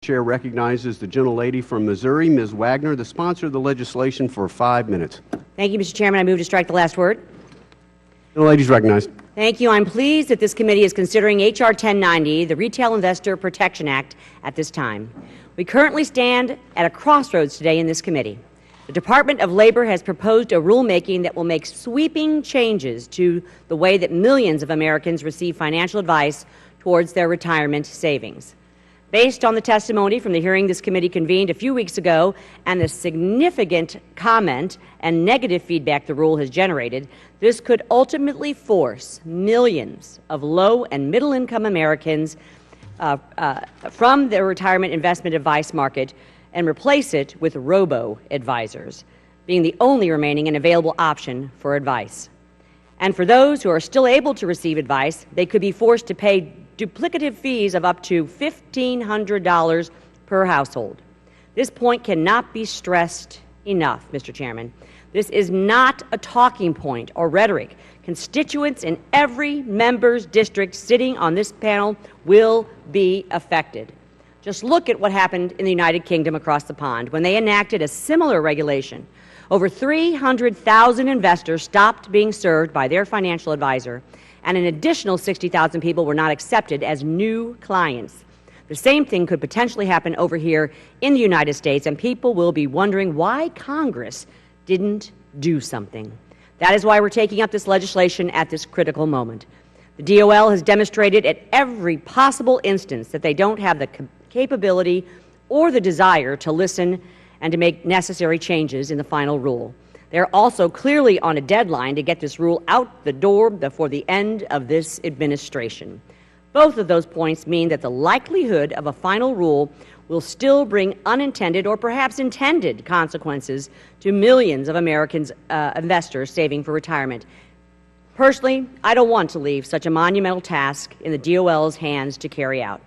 Chair recognizes the gentlelady from Missouri, Ms. Wagner, the sponsor of the legislation, for 5 minutes. Thank you, Mr. Chairman. I move to strike the last word. The gentlelady is recognized. Thank you. I'm pleased that this committee is considering H.R. 1090, the Retail Investor Protection Act, at this time. We currently stand at a crossroads today in this committee. The Department of Labor has proposed a rulemaking that will make sweeping changes to the way that millions of Americans receive financial advice towards their retirement savings. Based on the testimony from the hearing this committee convened a few weeks ago and the significant comment and negative feedback the rule has generated, this could ultimately force millions of low and middle-income Americans from their retirement investment advice market and replace it with robo-advisors, being the only remaining and available option for advice. And for those who are still able to receive advice, they could be forced to pay duplicative fees of up to $1,500 per household. This point cannot be stressed enough, Mr. Chairman. This is not a talking point or rhetoric. Constituents in every member's district sitting on this panel will be affected. Just look at what happened in the United Kingdom across the pond when they enacted a similar regulation. Over 300,000 investors stopped being served by their financial advisor, and an additional 60,000 people were not accepted as new clients. The same thing could potentially happen over here in the United States, and people will be wondering why Congress didn't do something. That is why we're taking up this legislation at this critical moment. The DOL has demonstrated at every possible instance that they don't have the capability or the desire to listen and to make necessary changes in the final rule. They're also clearly on a deadline to get this rule out the door before the end of this administration. Both of those points mean that the likelihood of a final rule will still bring unintended or perhaps intended consequences to millions of Americans investors saving for retirement. Personally, I don't want to leave such a monumental task in the DOL's hands to carry out.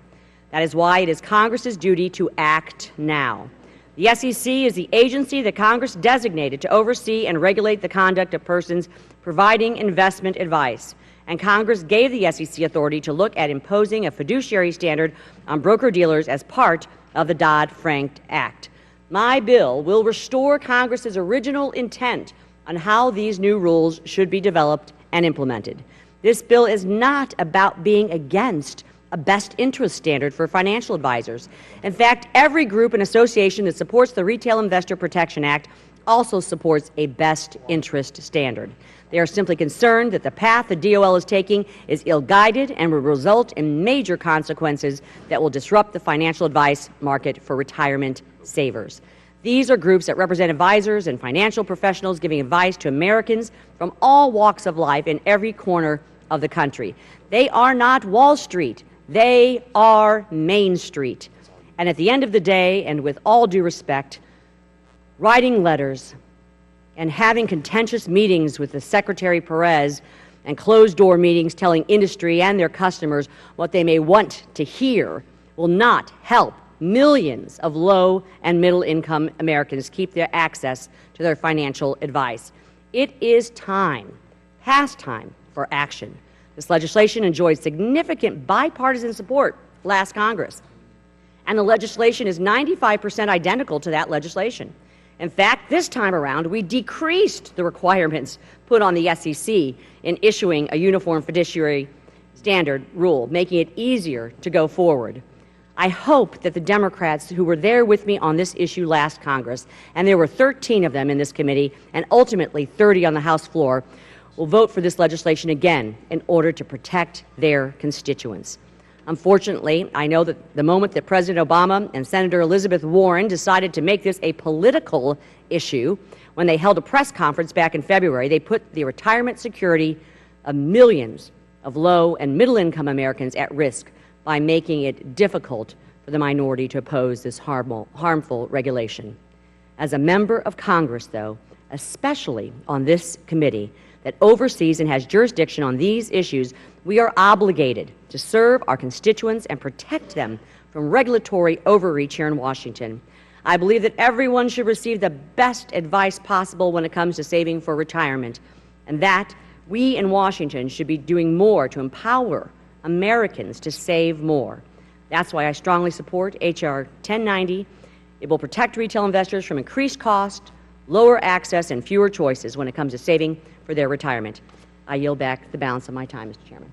That is why it is Congress's duty to act now. The SEC is the agency that Congress designated to oversee and regulate the conduct of persons providing investment advice, and Congress gave the SEC authority to look at imposing a fiduciary standard on broker-dealers as part of the Dodd-Frank Act. My bill will restore Congress's original intent on how these new rules should be developed and implemented. This bill is not about being against a best interest standard for financial advisors. In fact, every group and association that supports the Retail Investor Protection Act also supports a best interest standard. They are simply concerned that the path the DOL is taking is ill-guided and will result in major consequences that will disrupt the financial advice market for retirement savers. These are groups that represent advisors and financial professionals giving advice to Americans from all walks of life in every corner of the country. They are not Wall Street. They are Main Street. And at the end of the day, and with all due respect, writing letters and having contentious meetings with the Secretary Perez and closed-door meetings telling industry and their customers what they may want to hear will not help millions of low and middle-income Americans keep their access to their financial advice. It is time, past time, for action. This legislation enjoyed significant bipartisan support last Congress, and the legislation is 95% identical to that legislation. In fact, this time around, we decreased the requirements put on the SEC in issuing a uniform fiduciary standard rule, making it easier to go forward. I hope that the Democrats who were there with me on this issue last Congress, and there were 13 of them in this committee and ultimately 30 on the House floor, will vote for this legislation again in order to protect their constituents. Unfortunately, I know that the moment that President Obama and Senator Elizabeth Warren decided to make this a political issue, when they held a press conference back in February, they put the retirement security of millions of low and middle-income Americans at risk by making it difficult for the minority to oppose this harmful regulation. As a member of Congress, though, especially on this committee that oversees and has jurisdiction on these issues, we are obligated to serve our constituents and protect them from regulatory overreach here in Washington. I believe that everyone should receive the best advice possible when it comes to saving for retirement, and that we in Washington should be doing more to empower Americans to save more. That's why I strongly support H.R. 1090. It will protect retail investors from increased cost, lower access, and fewer choices when it comes to saving for their retirement. I yield back the balance of my time, Mr. Chairman.